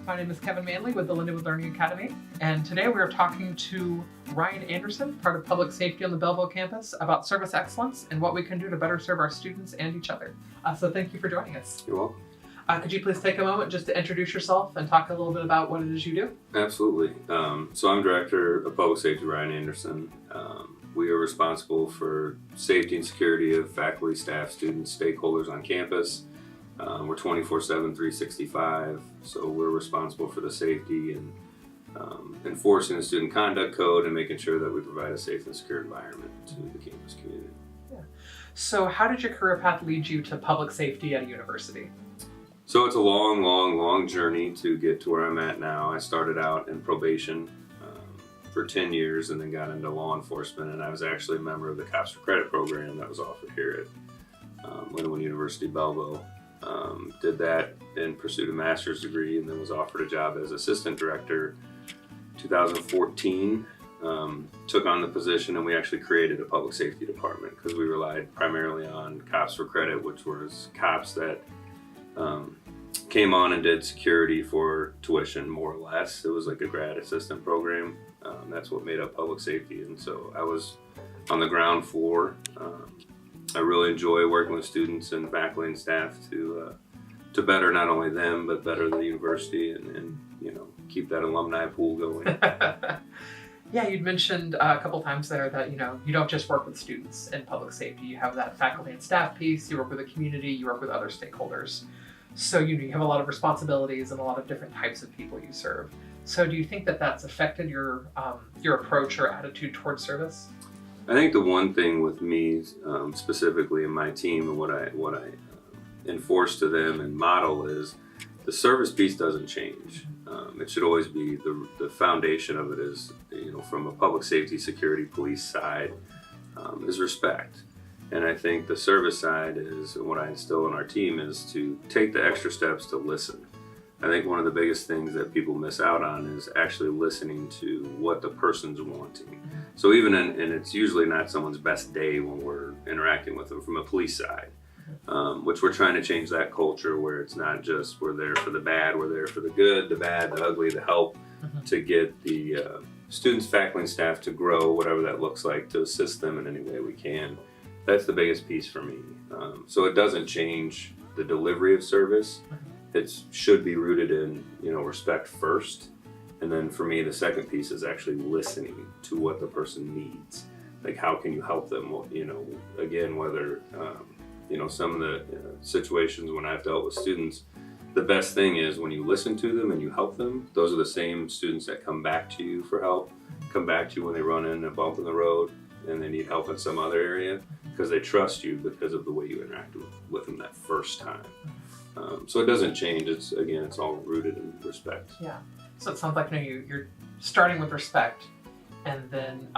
My name is Kevin Manley with the Lindenwood Learning Academy, and today we are talking to Ryan Anderson, part of Public Safety on the Belleville campus, about service excellence and what we can do to better serve our students and each other. So thank you for joining us. You're welcome. Could you please take a moment just to introduce yourself and talk a little bit about what it is you do? Absolutely. So I'm Director of Public Safety, Ryan Anderson. We are responsible for safety and security of faculty, staff, students, stakeholders on campus. We're 24/7, 365, so we're responsible for the safety and enforcing the student conduct code and making sure that we provide a safe and secure environment to the campus community. Yeah. So how did your career path lead you to public safety at a university? So it's a long journey to get to where I'm at now. I started out in probation for 10 years and then got into law enforcement, and I was actually a member of the Cops for Credit program that was offered here at Lindenwood University, Belleville. Did that and pursued a master's degree, and then was offered a job as assistant director 2014. Took on the position, and we actually created a public safety department because we relied primarily on Cops for Credit, which was cops that came on and did security for tuition, more or less. It was like a grad assistant program. That's what made up public safety, and so I was on the ground floor. I really enjoy working with students and faculty and staff to better not only them but better the university and keep that alumni pool going. Yeah, you'd mentioned a couple times there that you don't just work with students in public safety. You have that faculty and staff piece. You work with the community. You work with other stakeholders. So you have a lot of responsibilities and a lot of different types of people you serve. So do you think that that's affected your approach or attitude towards service? I think the one thing with me, specifically in my team, and what I enforce to them and model is the service piece doesn't change. It should always be the foundation of it is, from a public safety, security, police side, is respect. And I think the service side is what I instill in our team is to take the extra steps to listen. I think one of the biggest things that people miss out on is actually listening to what the person's wanting. So even and it's usually not someone's best day when we're interacting with them from a police side, which we're trying to change that culture where it's not just we're there for the bad, we're there for the good, the bad, the ugly, the help to get the students, faculty, and staff to grow, whatever that looks like, to assist them in any way we can. That's the biggest piece for me. So it doesn't change the delivery of service. It should be rooted in, respect first. And then for me, the second piece is actually listening to what the person needs. Like, how can you help them? Well, again, whether, some of the situations when I've dealt with students, the best thing is when you listen to them and you help them, those are the same students that come back to you for help, come back to you when they run into a bump in the road and they need help in some other area because they trust you because of the way you interacted with them that first time. So it doesn't change. It's all rooted in respect. Yeah. So it sounds like you're starting with respect, and then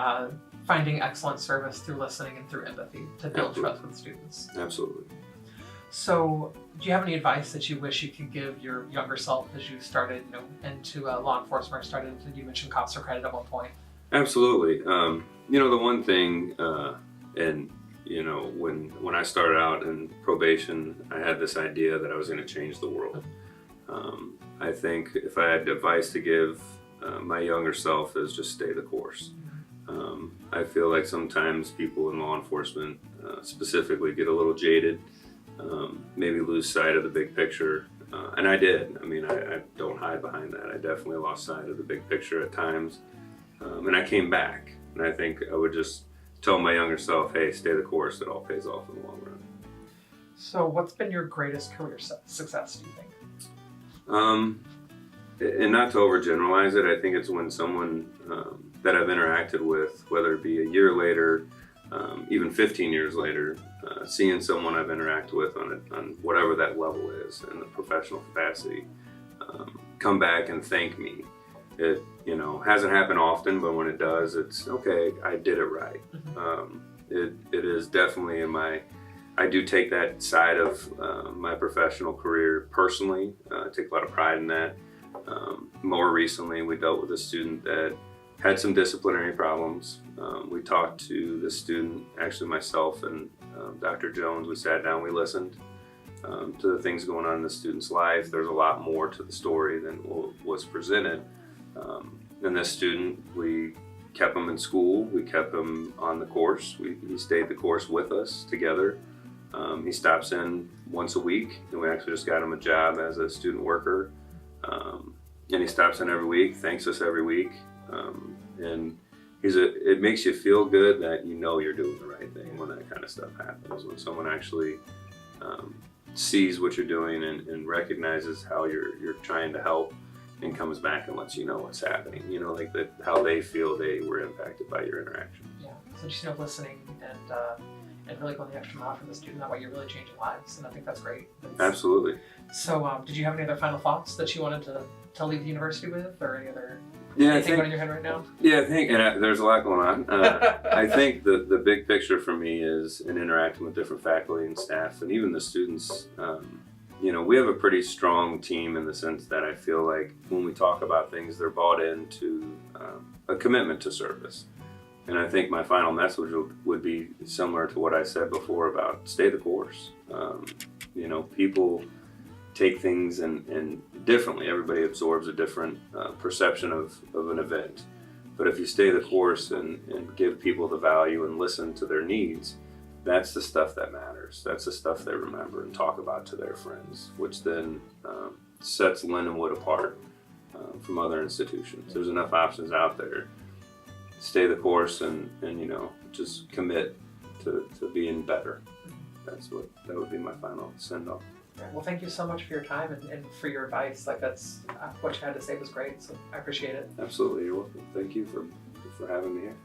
finding excellent service through listening and through empathy to build trust with students. Absolutely. So, do you have any advice that you wish you could give your younger self as you started, into law enforcement? You mentioned Cops for Credit at one point. Absolutely. The one thing, when I started out in probation, I had this idea that I was going to change the world. I think if I had advice to give my younger self is just stay the course. I feel like sometimes people in law enforcement specifically get a little jaded, maybe lose sight of the big picture. And I did. I don't hide behind that. I definitely lost sight of the big picture at times. And I came back. And I think I would just tell my younger self, hey, stay the course. It all pays off in the long run. So what's been your greatest career success, do you think? And not to overgeneralize it, I think it's when someone that I've interacted with, whether it be a year later, even 15 years later, seeing someone I've interacted with on whatever that level is in the professional capacity, come back and thank me. It hasn't happened often, but when it does, it's okay, I did it right. It is definitely I do take that side of my professional career personally. I take a lot of pride in that. More recently, we dealt with a student that had some disciplinary problems. We talked to the student, actually myself and Dr. Jones, we sat down, we listened. to the things going on in the student's life. There's a lot more to the story than was presented. And this student, we kept him in school. We kept him on the course. He stayed the course with us together. He stops in once a week, and we actually just got him a job as a student worker. And he stops in every week, thanks us every week. And it makes you feel good that you know you're doing the right thing when that kind of stuff happens. When someone actually sees what you're doing and recognizes how you're trying to help and comes back and lets you know what's happening. You know, like how they feel they were impacted by your interaction. Yeah, so just listening and really going the extra mile for the student. That way you're really changing lives, and I think that's great. Absolutely. So did you have any other final thoughts that you wanted to leave the university with, or any other anything going in your head right now? Yeah, I think, and there's a lot going on. I think the big picture for me is in interacting with different faculty and staff, and even the students. You know, we have a pretty strong team in the sense that I feel like when we talk about things, they're bought into a commitment to service. And I think my final message would be similar to what I said before about stay the course. You know, people take things and differently. Everybody absorbs a different perception of an event. But if you stay the course and give people the value and listen to their needs, that's the stuff that matters. That's the stuff they remember and talk about to their friends, which then sets Lindenwood apart from other institutions. There's enough options out there. Stay the course and you know, just commit to being better. That would be my final send off. Well, thank you so much for your time and for your advice. Like, that's what you had to say was great, so I appreciate it. Absolutely, you're welcome. Thank you for having me here.